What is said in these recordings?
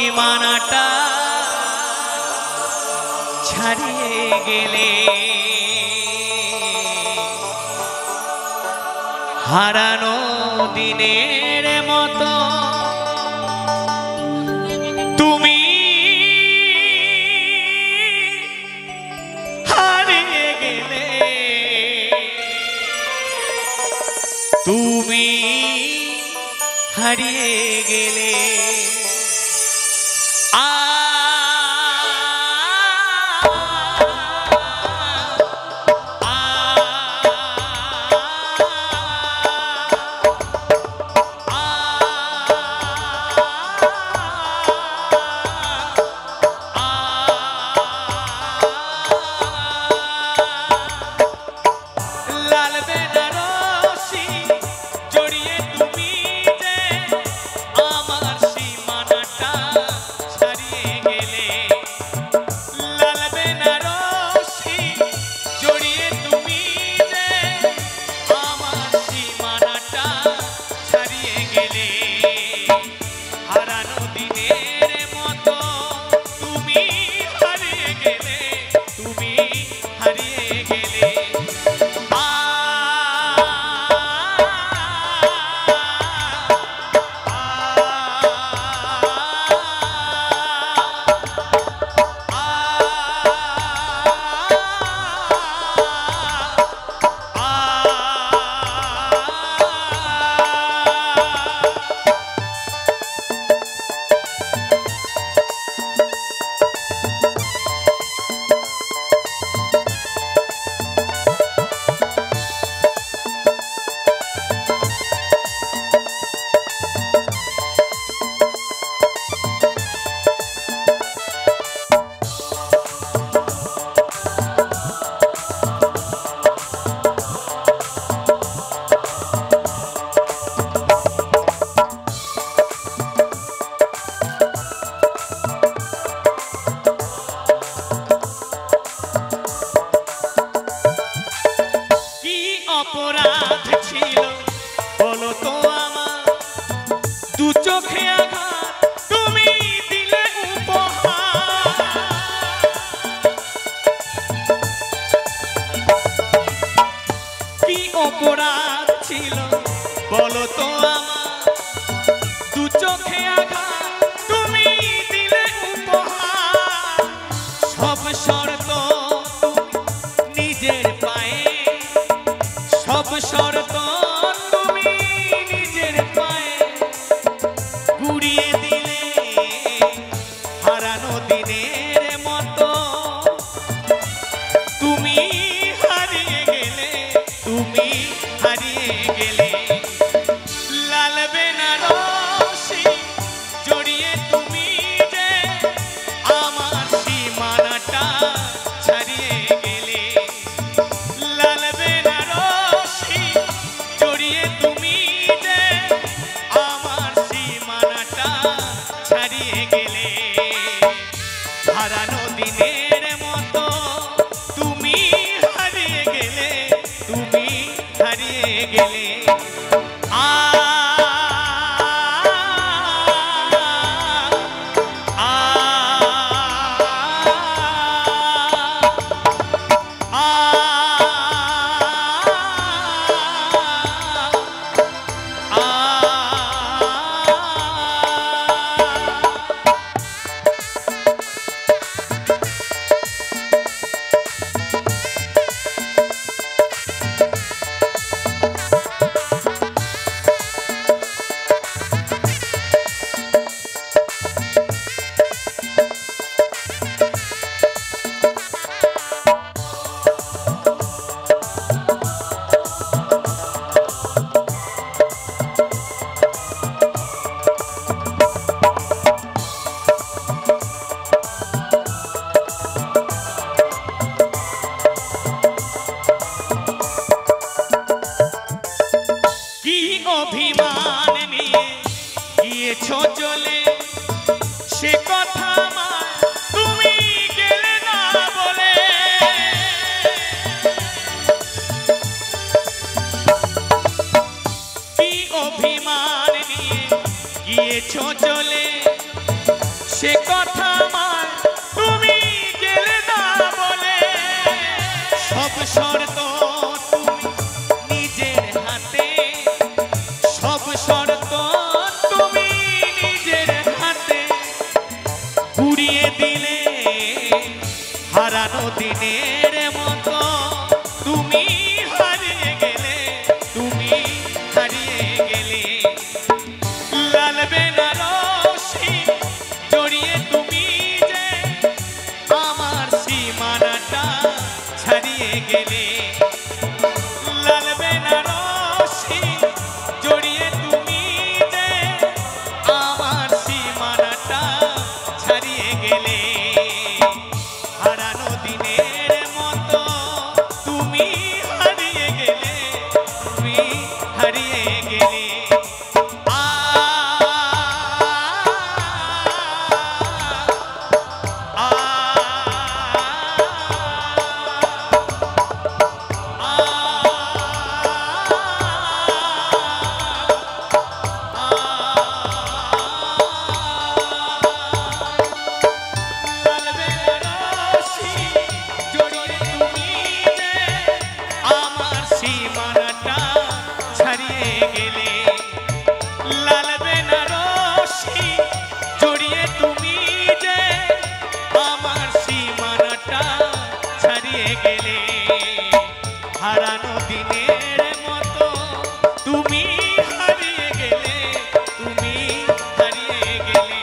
সীমানাটা ছাড়িয়ে গেলে হারানো দিনের মতো তুমি হারিয়ে গেলে, তুমি হারিয়ে গেলে। লাল বেনারসি জড়িয়ে তুমি যে আমার সীমানা সে কথা আমার তুমি গেলে না বলে সব শর্ত তুমি নিজের হাতে সব শর্ত তুমি নিজের হাতে পুড়িয়ে দিলে হারানো দিনের মতো তুমি হারিয়ে গেলে তুমি হারিয়ে গেলে লাল বেনারসি জড়িয়ে তুমি যে আমার সীমানাটা ছাড়িয়ে গেলে লাল বেনারসি জড়িয়ে তুমি যে আমার সীমানাটা ছাড়িয়ে গেলে হারানো দিনের মতো তুমি হারিয়ে গেলে তুমি হারিয়ে গেলে হারানো দিনের মতো তুমি হারিয়ে গেলে তুমি হারিয়ে গেলে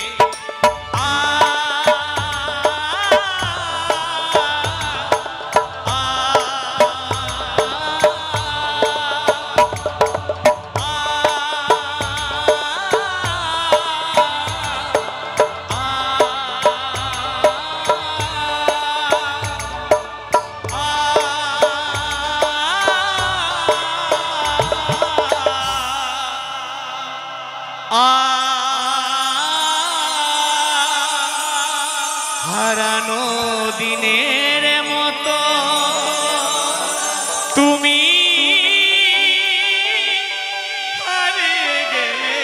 হারানো দিনের মতো তুমি হারিয়ে গেলে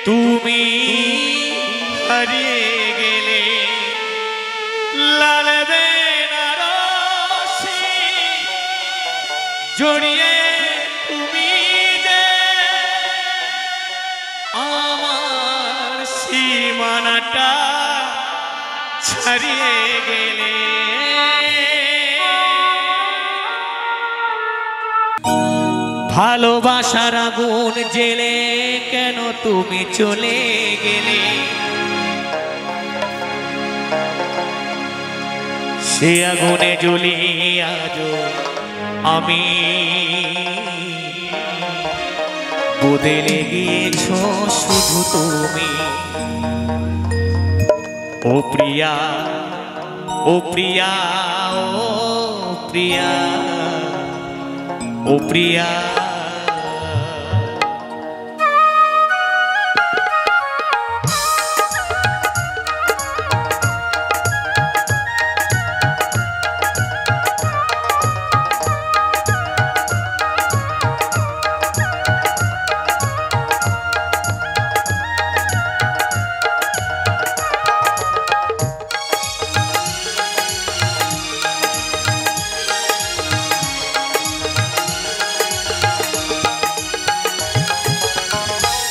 তুমি হারিয়ে গেলে লাল বেনারসি জড়িয়ে তুমি যে আমার সীমানাটা ছাড়িয়ে গেলে ভালোবাসার আগুন জেলে কেন তুমি চলে গেলে সে আগুনে জ্বলি আজো আমি বদলে গিয়েছো শুধু তুমি ও প্রিয়া ও প্রিয়া ও প্রিয়া ও প্রিয়া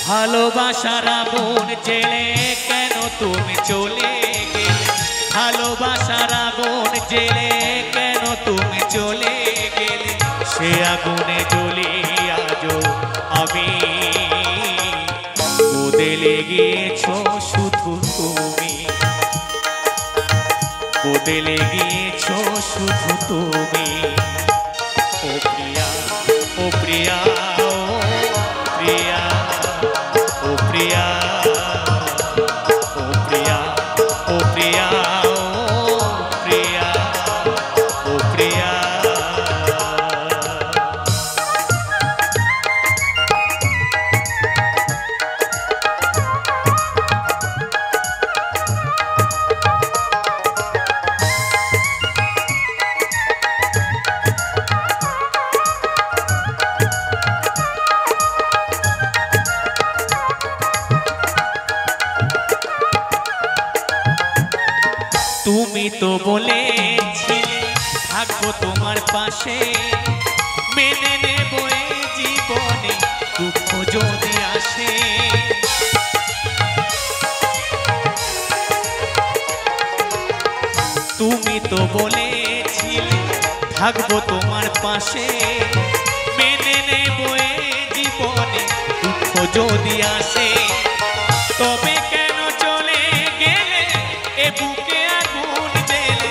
ভালোবাসার আগুন জেলে কেন তুমি চলে গেলে ভালোবাসার আগুন জেলে কেন তুমি চলে গেলে সে আগুনে জ্বলি আজো আমি বদলে গিয়েছো শুধু তুমি বদলে গিয়েছো শুধু তুমি ও প্রিয়া ও প্রিয়া ও প্রিয়া ও প্রিয়া ও প্রিয়া ও প্রিয়া ও প্রিয়া ও প্রিয়া তো বলেছিলে থাকবো তোমার পাশে, মেনে নেব এই জীবনে দুঃখ যদি আসে। তুমি তো বলেছিলে থাকবো তোমার পাশে, মেনে নেব এই জীবনে দুঃখ যদি আসে। তবে কেন চলে গেলে এ বুকে আগুন জেলে,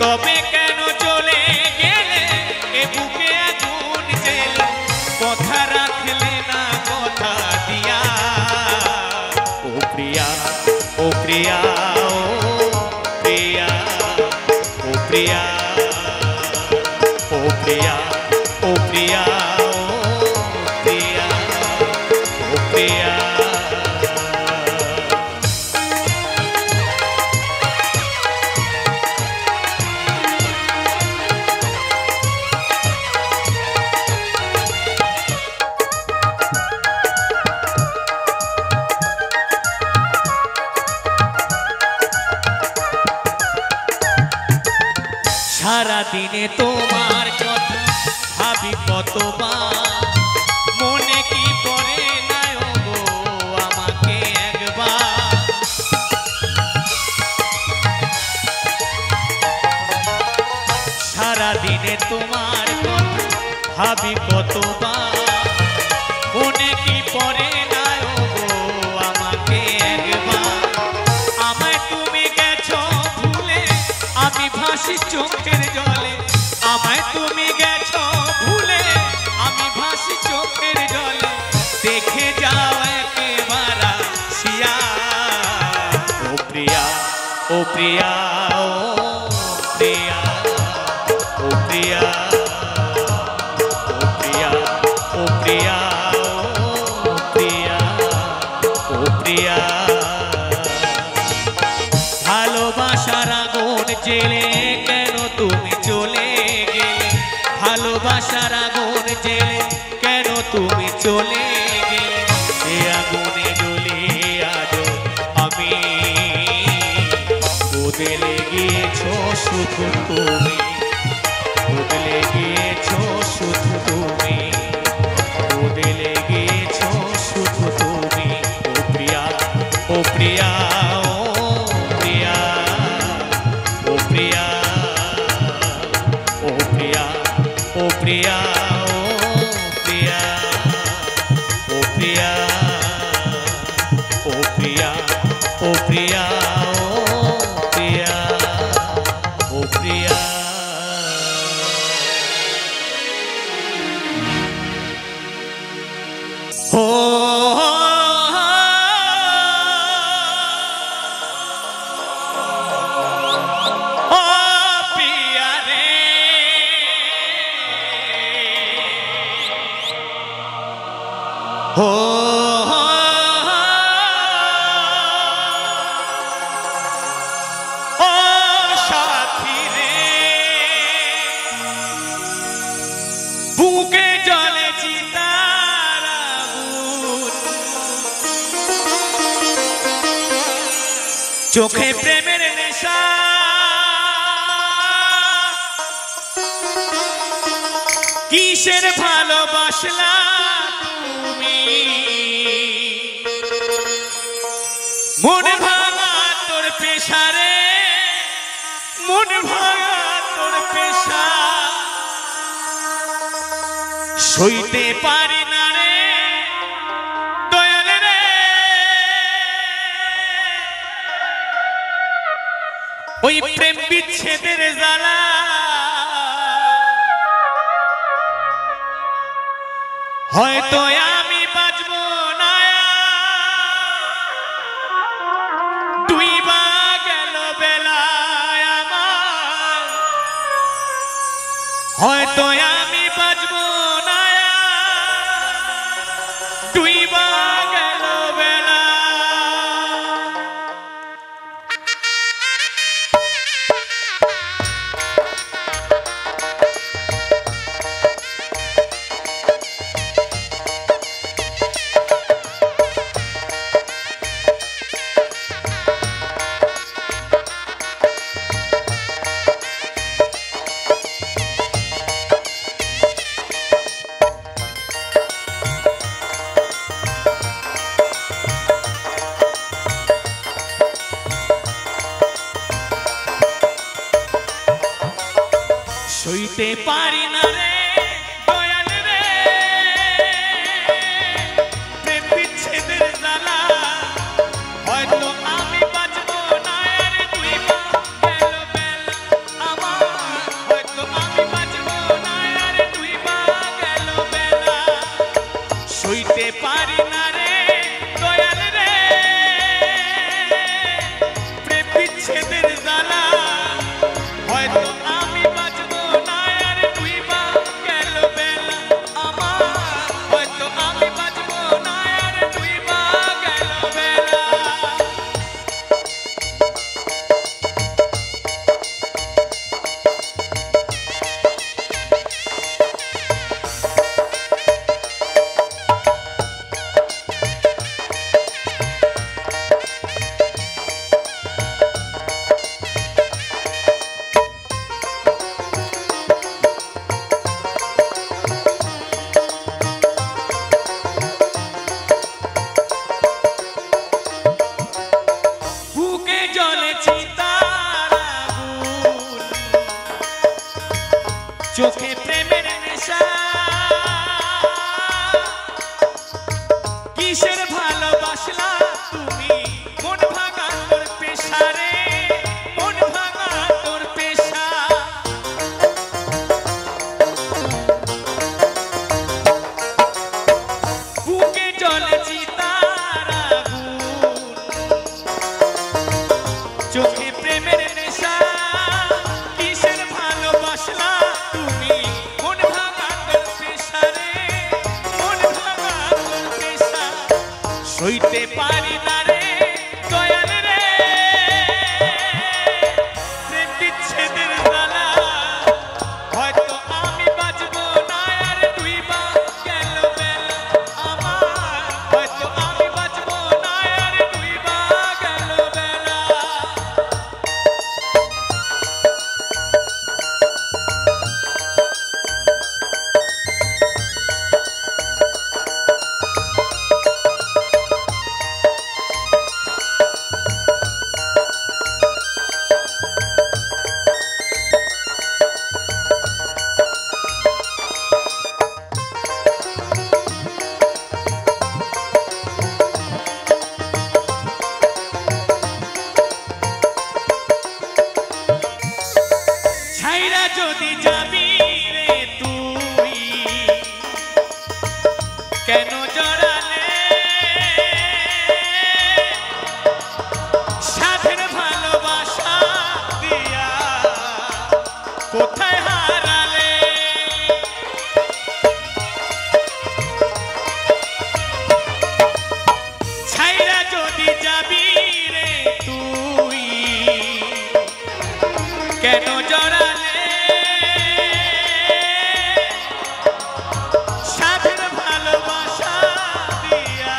তবে কেন চলে গেলে এ বুকে আগুন জেলে, কথা রাখলে না কথা দিয়া। ও প্রিয়া, ও প্রিয়া, ও প্রিয়া, ও প্রিয়া, ও প্রিয়া, ও প্রিয়া, ও প্রিয়া, ও প্রিয়া। সারা দিনে তোমার কথা ভাবি কতবার, মনে কি পড়ে না গো আমাকে একবার। সারা দিনে তোমার কথা ভাবি কতবার, মনে কি পড়ে না গো আমাকে একবার। আমায় তুমি গেছো ভুলে আমি ভাসি চোখের জলে, আমায় তুমি গেছো ভুলে আমি ভাসি চোখের জলে। দেখে যাও একেবার আসিয়া। ও প্রিয়া, ও প্রিয়া, ও প্রিয়া, ও প্রিয়া, ও প্রিয়া, ও প্রিয়া, ও প্রিয়া, ও প্রিয়া। ভালোবাসার আগুন জেলে কেন তুমি চলে গেলে, ভালোবাসার আগুন জেলে কেন তুমি চলে গেলে। এ আগুনে জ্বলে আজ আমি, বদলে গিয়েছো শুধু তুমি, বদলে গিয়েছো শুধু তুমি, বদলে গিয়েছো শুধু তুমি। ও প্রিয়া, ও প্রিয়া, ও প্রিয়া, ও প্রিয়া, ও প্রিয়া, ও প্রিয়া, ও প্রিয়া, ও প্রিয়া, ও প্রিয়া, ও প্রিয়া। ও ও সাথী রে, বুকে জলে চিতার আগুন, চোখে প্রেমের নেশা, কিসের ভালোবাসলা তুমি। মন ভাঙা তোর পেশা রে, মন ভাঙা তোর পেশা, সইতে পারি না রে দয়াল রে। ওই প্রেম বিচ্ছেদের জ্বালা, হয়তো আমি বাঁচবো না। ডুইবা গেল বেলায় আমার, হয়তো আমি বাঁচবো না। ডুইবা গেল বেলা। সইতে পারি না রে দয়াল রে প্রেম বিচ্ছেদের জ্বালা হয়তো আমি বাঁচবো না আর তুই বা গেল বেলা আমার হয়তো আমি বাঁচবো না আর তুই বা গেল বেলা সইতে পারি না রে দয়াল রে প্রেম বিচ্ছেদের জ্বালা হয়তো আমি বাঁচবো না আর তুই বা গেল বেলা আমার হয়তো আমি বাঁচবো না আর তুই বা গেল বেলা বুকে জ্বলে চিতার আগুন চোখে প্রেমের নেশা কিসের ভালোবাসলা তুমি মন ভাঙা তোর পেশা রে মন ভাঙা তোর পেশা বুকে জ্বলে চিতার আগুন চোখে প্রেমের নেশা কিসের ভালোবাসলা তুমি মন ভাঙা তোর পেশা রে মন ভাঙা তোর পেশা সইতে পারি না রে দয়াল রে প্রেম বিচ্ছেদের জ্বালা হয়তো আমি বাঁচবো না আর তুই বা গেল বেলা আমার হয়তো আমি বাঁচবো না আর তুই বা গেল বেলা ছাইরা যদি যাবি রে তুই কেন জড়ালে সাধের ভালোবাসা দিয়া কোথায় হারালে ছাইরা যদি যাবি রে তুই কেন জড়ালে সাধের ভালোবাসা দিয়া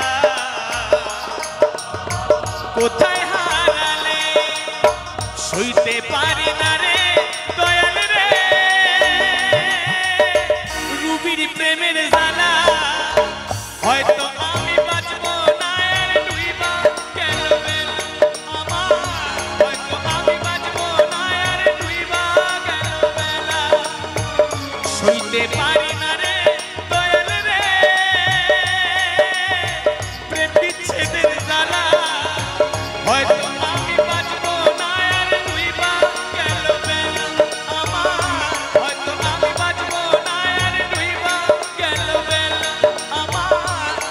কোথায় হারালে সইতে পারি না রে দয়াল রে রুবির প্রেমের জ্বালা হয়তো আমি বাঁচবো না আর তুই বা গেল বেলা আমার হয়তো আমি বাঁচবো না আর তুই বা গেল বেলা সইতে পারি না রে দয়াল রে প্রেম বিচ্ছেদের জ্বালা হয়তো আমি বাঁচবো না আর তুই বা গেল বেলা আমার হয়তো আমি বাঁচবো না আর তুই বা গেল বেলা আমার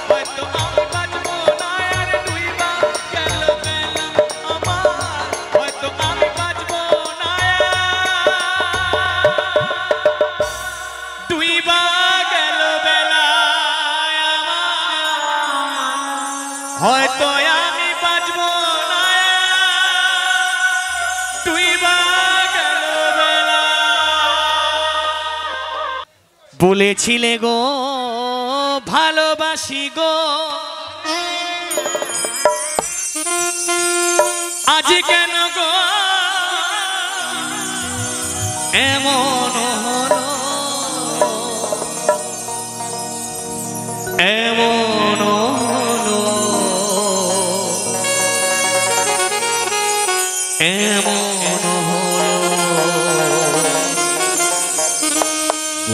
হয়তো আমি বাঁচবো না আর তুই বা গেল বেলা আমার হয়তো আমি বাঁচবো না তুই বা গেল বেলা হয়তো আমি বাঁচবো না তুই বা গেল বেলা বলেছিলে গো ভালোবাসি গো আজ কেন গো এমন হলো এমন হলো এমন হলো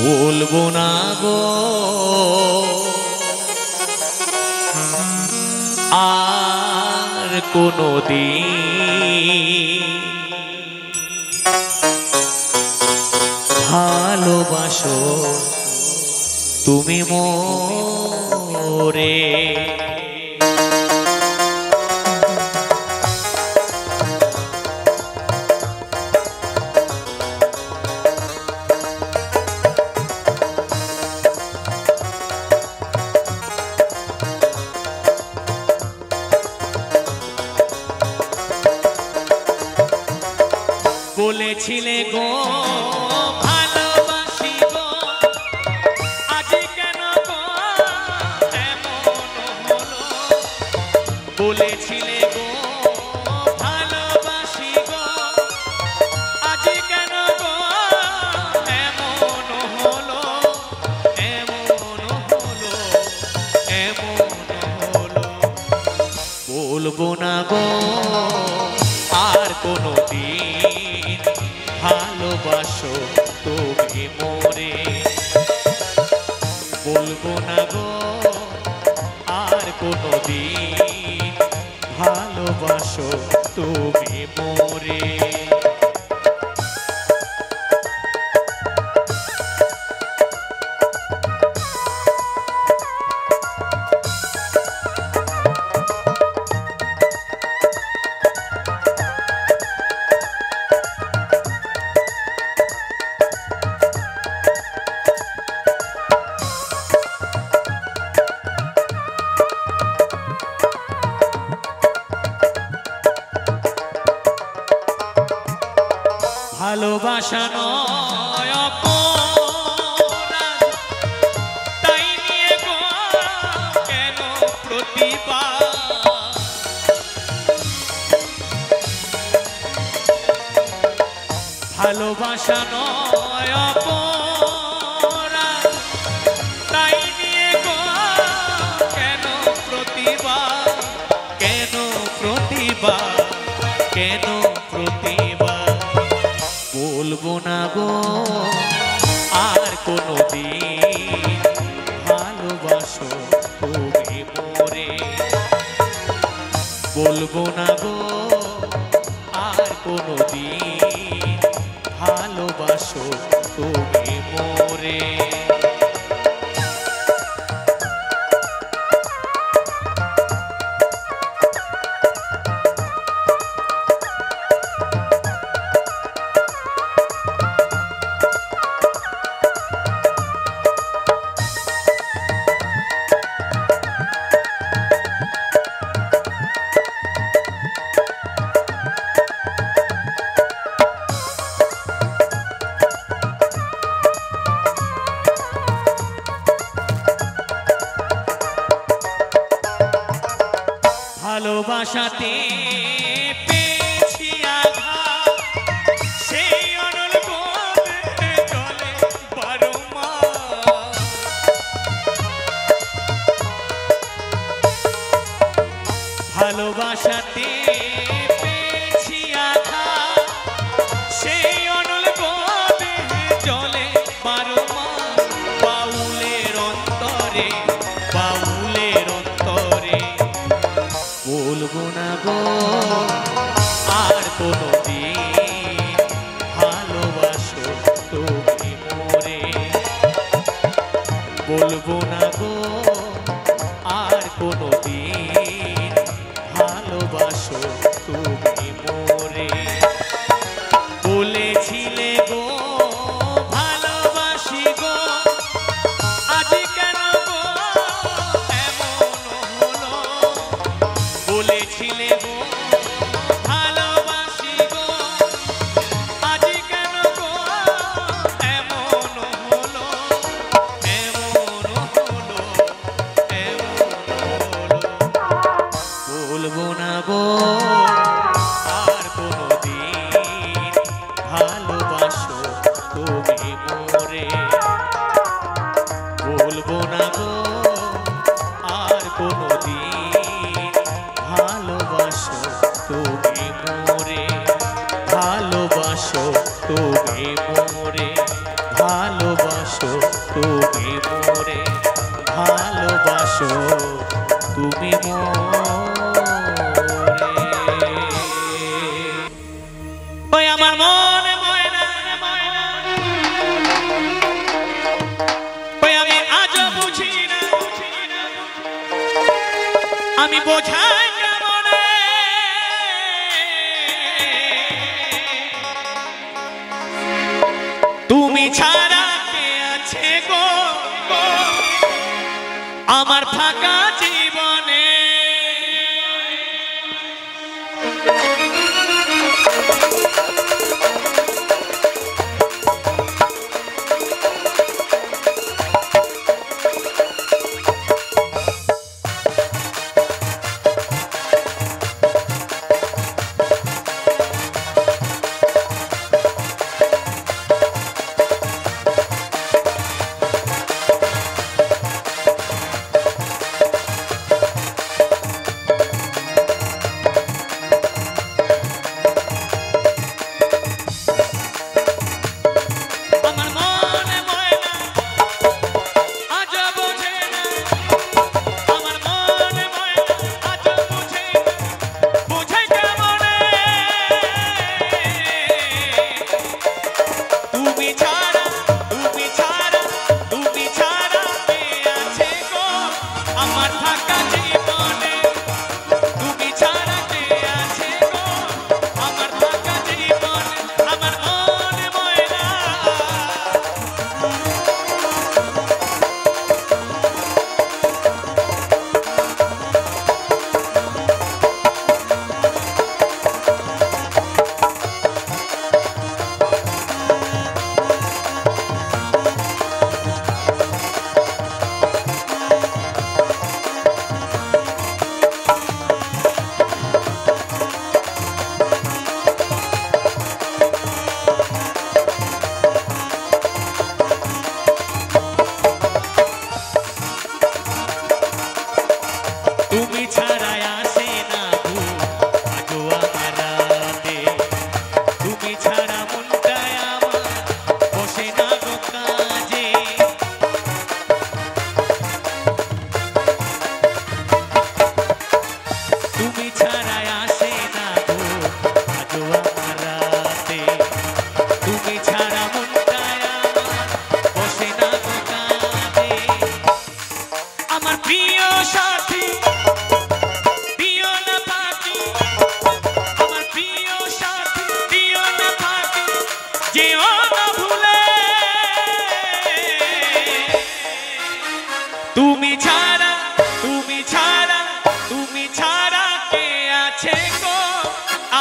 বলবো না গো আর কোনোদিন ভালোবাসো তুমি মোরে। বলেছিলে গো ভালোবাসি গো, আজ কেন গো এমন হলো। বলেছিলে গো ভালোবাসি গো, আজ কেন গো এমন হলো, এমন হলো, এমন হলো। বলবো না গো আর কোনোদিন ভালোবাসো তুমি মোরে। বলবো না গো আর কোনোদিন ভালোবাসো তুমি মোরে। ভালোবাসা নয় অপরাধ, তাই নিয়ে গো কেন প্রতিবাদ। ভালোবাসা নয় অপরাধ, তাই নিয়ে গো কেন প্রতিবাদ, কেন প্রতিবাদ, কেন প্রতিবাদ। বলবো না গো আর কোনোদিন ভালোবাসো তুমি মোরে। বলবো না গো আর কোনোদিন ভালোবাসো তুমি মোরে। ভালোবাসাতে পেয়েছি আঘাত, সেই অনল বলে চলে বারো মাস। ভালোবাসাতে পেয়েছি আঘাত, সেই অনল বলে চলে বারো মাস। বাউলের অন্তরে, বাউলের অন্তরে। বলবো না গো আর কোনোদিন ভালোবাসো তুমি মোরে। বলবো না গো আর কোনোদিন ভালোবাসো তুমি মোরে। বলেছিলে গো ভালোবাসি গো, আজ কেন গো এমন হলো। বলেছিলে গো ভালোবাসি গো, আজ কেন গো এমন হলো, এমন হলো, এমন হলো। বলবো না গো আর কোনোদিন ভালোবাসো তুমি মোরে। বলবো না গো আর কোনোদিন ভালোবাসো তুমি মোরে। ভালোবাসো তুমি মোরে, ভালোবাসো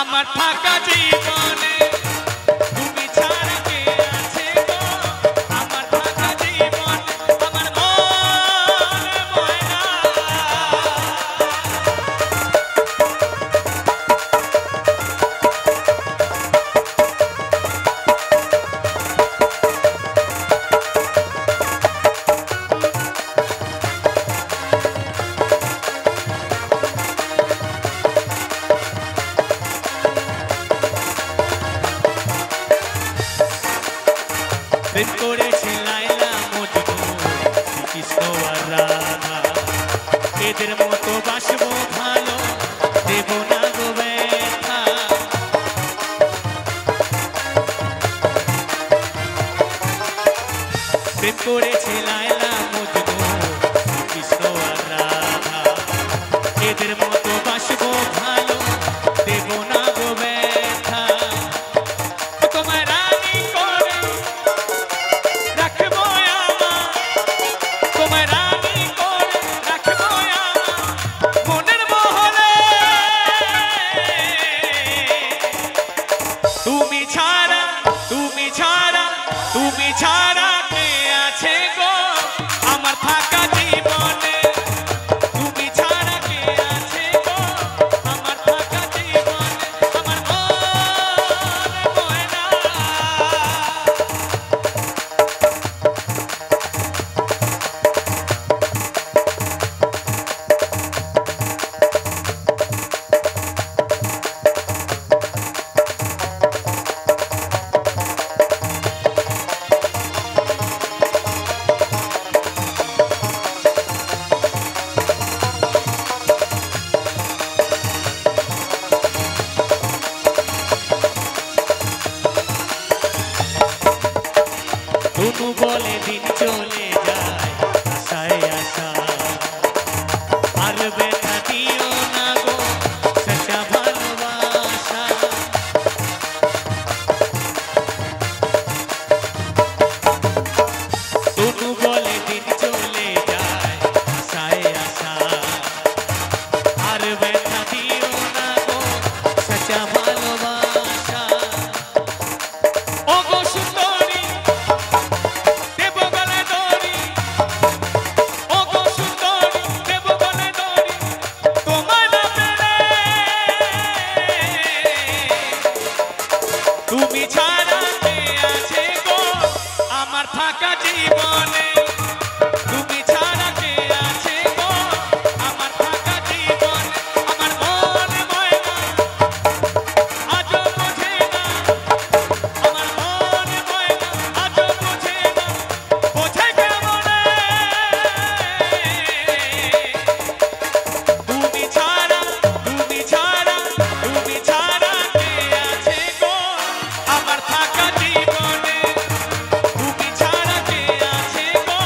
আমার থাকা জীবনে তুমি ছাড়া কে আছে গো আমার থাকা জীবনে আমার মনে ময়না প্রেম করেছে লায়লা মজনু শ্রীকৃষ্ণ আর রাধা এদের মতো বাসবো ভালো দেব না গো ব্যথা প্রেম করেছে লায়লা মজনু শ্রীকৃষ্ণ আর রাধা এদের মতো বাসবো ভালো দেব না গো ব্যথা তোমায় রানী করে রাখবো আমার তোমায় রানী করে রাখবো আমার মনের মহলে তুমি ছাড়া তুমি ছাড়া তুমি ছাড়া কে আছে গো আমার থাকা জীবনে তুমি ছাড়া কে আছে গো আমার থাকা জীবনে আমার মনে ময়না তনু বলে দিন চলে যায় আশায় আশা আর ব্যথা দিও না গো সচ্চা ভালোবাসা তনু বলে দিন চলে যায় আশায় আশা আর ব্যথা দিও না গো সচ্চা ভালোবাসা ও গো সুন্দরী দেব গলে দড়ি ও গো সুন্দরী দেব গলে দড়ি তোমায় না পেলে তুমি ছাড়া কে আছে গো আমার থাকা জীবনে তুমি ছাড়া কে আছে গো আমার থাকা জীবনে আমার মনে ময়না আজও বোঝে না আমার মনে ময়না আজও বোঝে না বোঝে কেমনে তুমি ছাড়া তুমি ছাড়া তুমি ছাড়া কে আছে গো আমার থাকা জীবনে তুমি ছাড়া কে আছে গো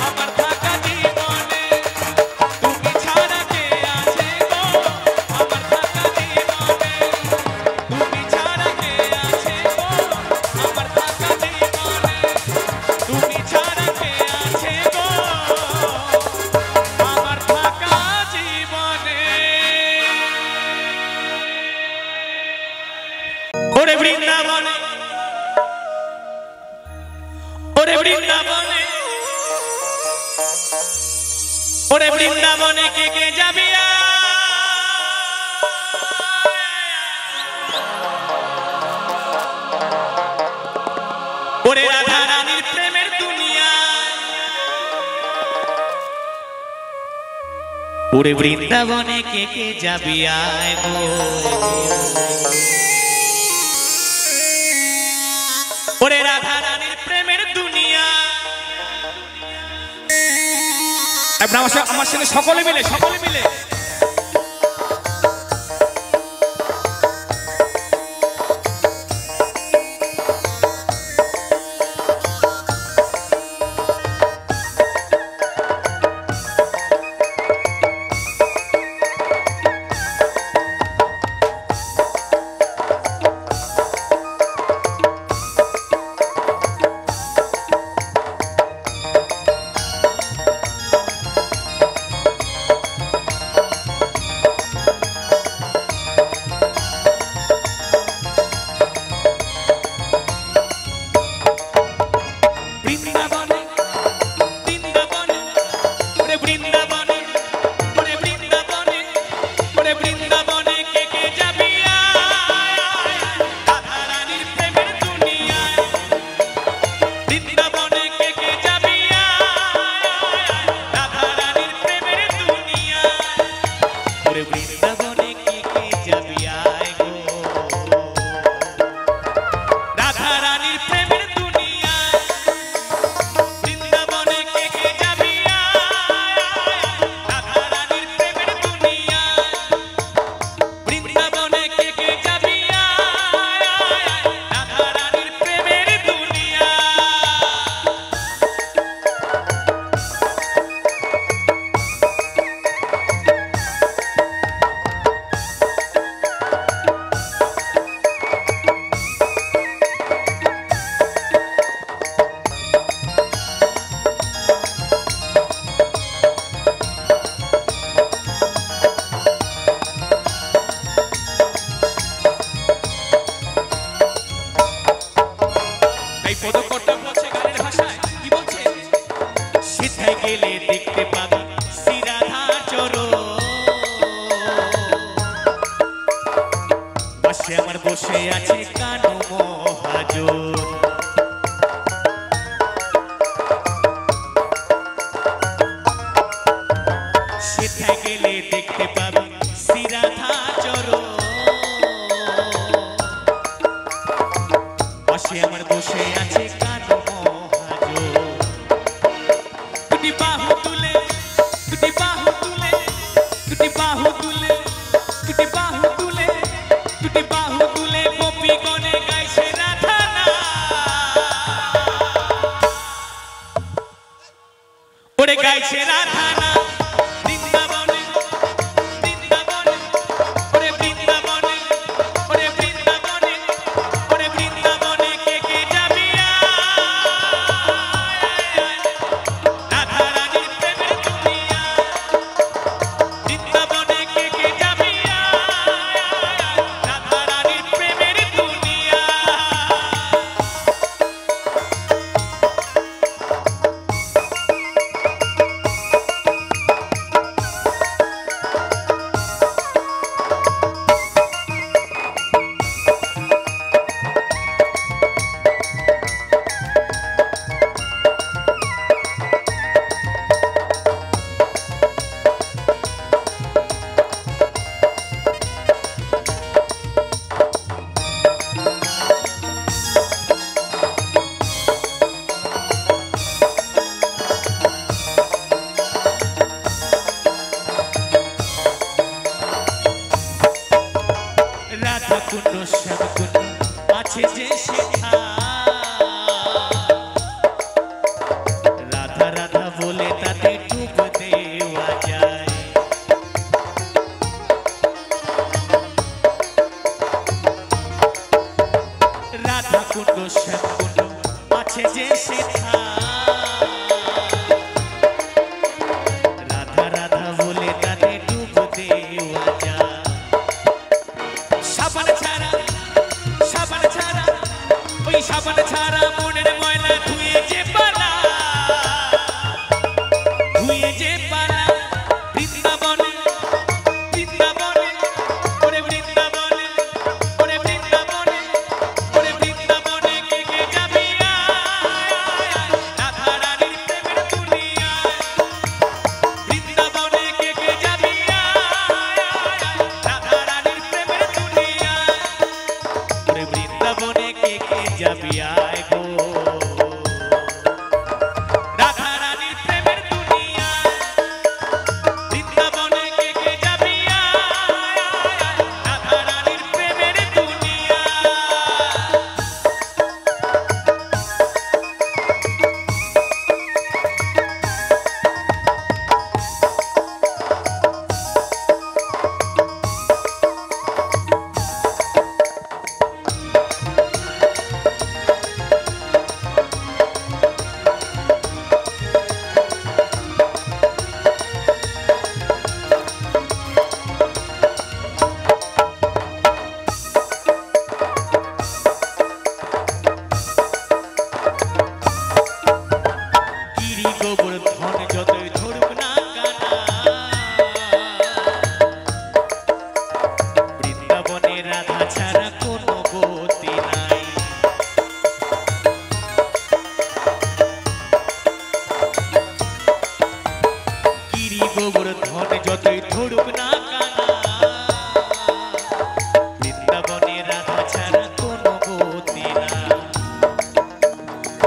আমার থাকা জীবনে তুমি ছাড়া কে আছে গো আমার থাকা জীবনে তুমি ছাড়া কে আছে গো আমার থাকা জীবনে তুমি ছাড়া কে আছে গো আমার থাকা জীবনে ওরে বৃন্দাবনে ওরে বৃন্দাবনে ওরে বৃন্দাবনে কে কে যাবি ওরে রাধা রানীর প্রেমের দুনিয়া ওরে বৃন্দাবনে কে কে যাবি আয় গো ওরে রাধা রানীর প্রেমের দুনিয়া আমার সঙ্গে সকলে মিলে পাশে আমার বসে আছে কানু মহাজন সেথায় গেলে দেখতে পাবি শ্রীরাধা চরণ পাশে আমার বসে আছে কানু মহাজন দুটি বাহু তুলে দুটি বাহু তুলে দুটি বাহু তুলে দুটি বাহু তুলে দুটি বাহু তুলে গোপী গনে গাইছে রাধা না ওরে গাইছে রাধা না বৃন্দাবনে বৃন্দাবনে ওরে বৃন্দাবনে ওরে বৃন্দাবনে ওরে বৃন্দাবনে কে যাবি রাধা রানীর প্রেমের দুনিয়া বৃন্দাবনে কে যাবি রাধা রানীর প্রেমের দুনিয়া রাধা কুণ্ড শ্যাম কুণ্ড আছে যে সেথা রাধা রাধা বলে তাতে ডুব দেওয়া যায় রাধা কুণ্ড শ্যাম কুণ্ড আছে যে সেথা রাধা রাধা বলে তাতে ডুব দেওয়া যায় সাবান ছাড়া ওই সাবান ছাড়া মনের ময়লা ধুয়ে যে পালা বৃন্দাবনে বৃন্দাবনে ওরে বৃন্দাবনে ওরে বৃন্দাবনে ওরে বৃন্দাবনে কে যাবি রাধা রানীর প্রেমের দুনিয়া বৃন্দাবনে কে যাবি রাধা রানীর প্রেমের দুনিয়া ওরে বৃন্দাবনে কে যাবি আয় গো রাধা রানীর প্রেমের দুনিয়া বৃন্দাবনে কে যাবি রাধা রানীর প্রেমের দুনিয়া গিরি গোবর্ধন যতই ধরুক না কানা বৃন্দাবনে রাধা ছাড়া কোনো গতি নাই গিরি গোবর্ধন যতই ধরুক না কানা বৃন্দাবনে রাধা ছাড়া কোনো গতি না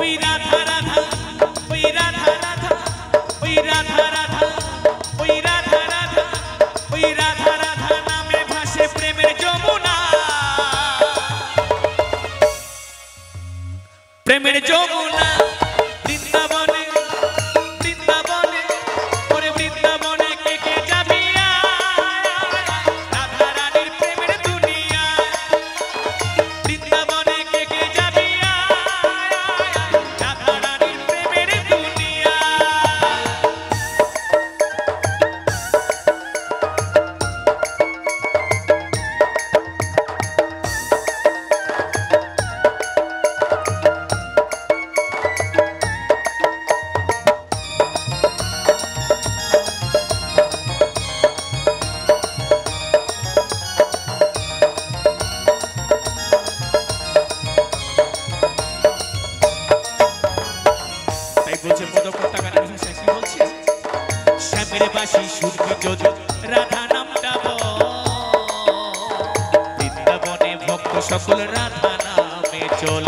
ওই রাধা রাধা ওই রাধা রাধা ওই রাধা রাধা ওই রাধা রাধা ওই রাধা রাধা নামে ভাসে প্রেমের যমুনা প্রেমের যমুনা বৃন্দাবনে বৃন্দাবনে ওরে বৃন্দাবনে কে যাবি রাধা রানীর প্রেমের দুনিয়া বৃন্দাবনে কে যাবি রাধা রানীর প্রেমের দুনিয়া যদি রাধা নামটা বল বৃন্দাবনে ভক্ত সকল রাধা নামে চল